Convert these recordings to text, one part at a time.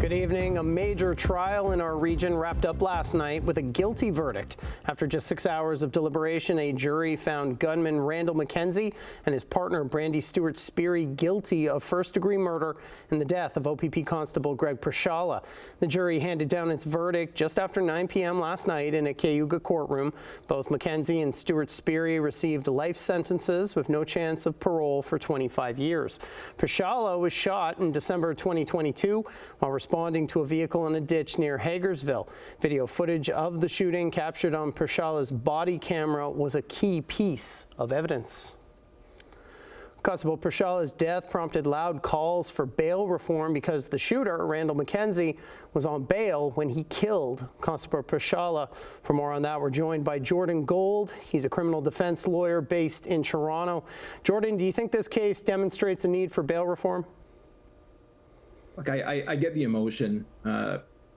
Good evening. A major trial in our region wrapped up last night with a guilty verdict. After just 6 hours of deliberation, a jury found gunman Randall McKenzie and his partner Brandi Stewart-Sperry guilty of first-degree murder in the death of OPP Constable Pierzchala. The jury handed down its verdict just after 9 p.m. last night in a Cayuga courtroom. Both McKenzie and Stewart-Sperry received life sentences with no chance of parole for 25 years. Pierzchala was shot in December 2022 while responding to a vehicle in a ditch near Hagersville. Video footage of the shooting captured on Pierzchala's body camera was a key piece of evidence. Constable Pierzchala's death prompted loud calls for bail reform because the shooter, Randall McKenzie, was on bail when he killed Constable Pierzchala. For more on that, we're joined by Jordan Gold. He's a criminal defense lawyer based in Toronto. Jordan, do you think this case demonstrates a need for bail reform? Look, I get the emotion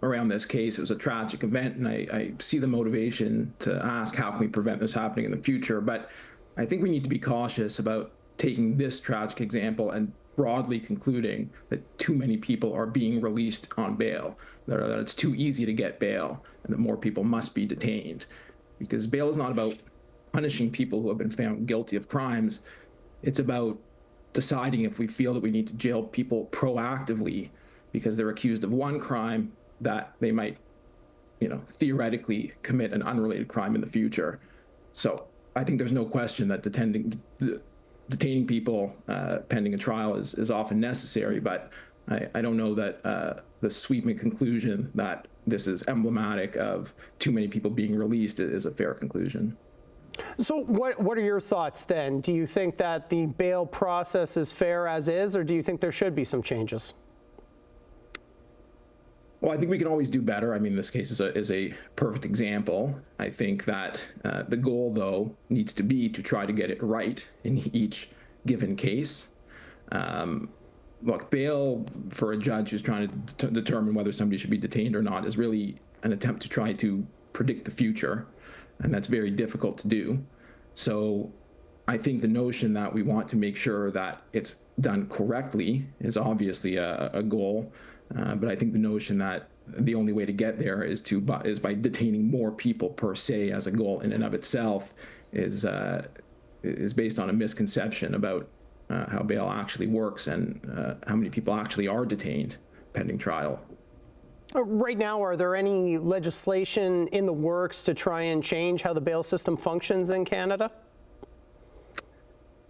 around this case. It was a tragic event, and I see the motivation to ask how can we prevent this happening in the future. But I think we need to be cautious about taking this tragic example and broadly concluding that too many people are being released on bail, that it's too easy to get bail, and that more people must be detained. Because bail is not about punishing people who have been found guilty of crimes. It's about deciding if we feel that we need to jail people proactively because they're accused of one crime that they might, theoretically commit an unrelated crime in the future. So I think there's no question that detaining people pending a trial is often necessary, but I don't know that the sweeping conclusion that this is emblematic of too many people being released is a fair conclusion. So what are your thoughts then? Do you think that the bail process is fair as is, or do you think there should be some changes? Well, I think we can always do better. I mean, this case is a perfect example. I think that the goal, though, needs to be to try to get it right in each given case. Look, bail for a judge who's trying to determine whether somebody should be detained or not is really an attempt to try to predict the future. And that's very difficult to do. So I think the notion that we want to make sure that it's done correctly is obviously a goal. But I think the notion that the only way to get there is by detaining more people per se as a goal in and of itself is based on a misconception about how bail actually works and how many people actually are detained pending trial. Right now, are there any legislation in the works to try and change how the bail system functions in Canada?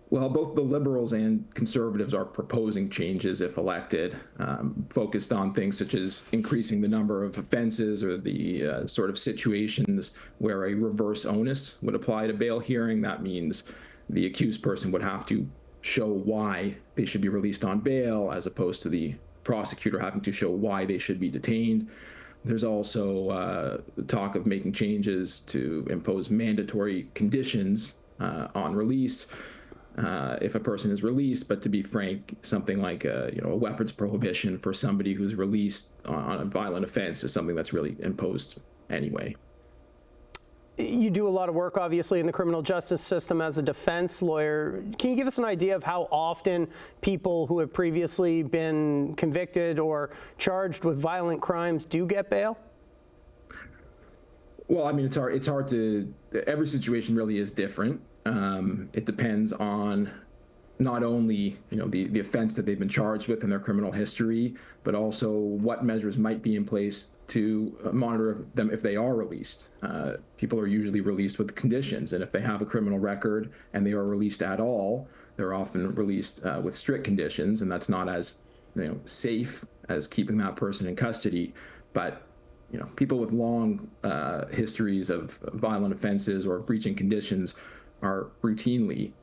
Well, both the Liberals and Conservatives are proposing changes if elected, focused on things such as increasing the number of offenses or the sort of situations where a reverse onus would apply to bail hearing. That means the accused person would have to show why they should be released on bail as opposed to the prosecutor having to show why they should be detained. There's also talk of making changes to impose mandatory conditions on release if a person is released, but to be frank, something like a weapons prohibition for somebody who's released on a violent offense is something that's really imposed anyway. You do a lot of work, obviously, in the criminal justice system as a defense lawyer. Can you give us an idea of how often people who have previously been convicted or charged with violent crimes do get bail? Well, I mean, it's hard to, every situation really is different. It depends on not only, the offense that they've been charged with in their criminal history, but also what measures might be in place to monitor them if they are released. People are usually released with conditions, and if they have a criminal record and they are released at all, they're often released with strict conditions, and that's not as safe as keeping that person in custody. But people with long histories of violent offenses or breaching conditions are routinely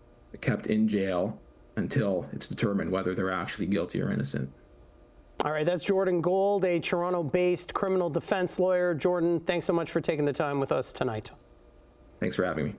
kept in jail until it's determined whether they're actually guilty or innocent. All right, that's Jordan Gold, a Toronto-based criminal defense lawyer. Jordan, thanks so much for taking the time with us tonight. Thanks for having me.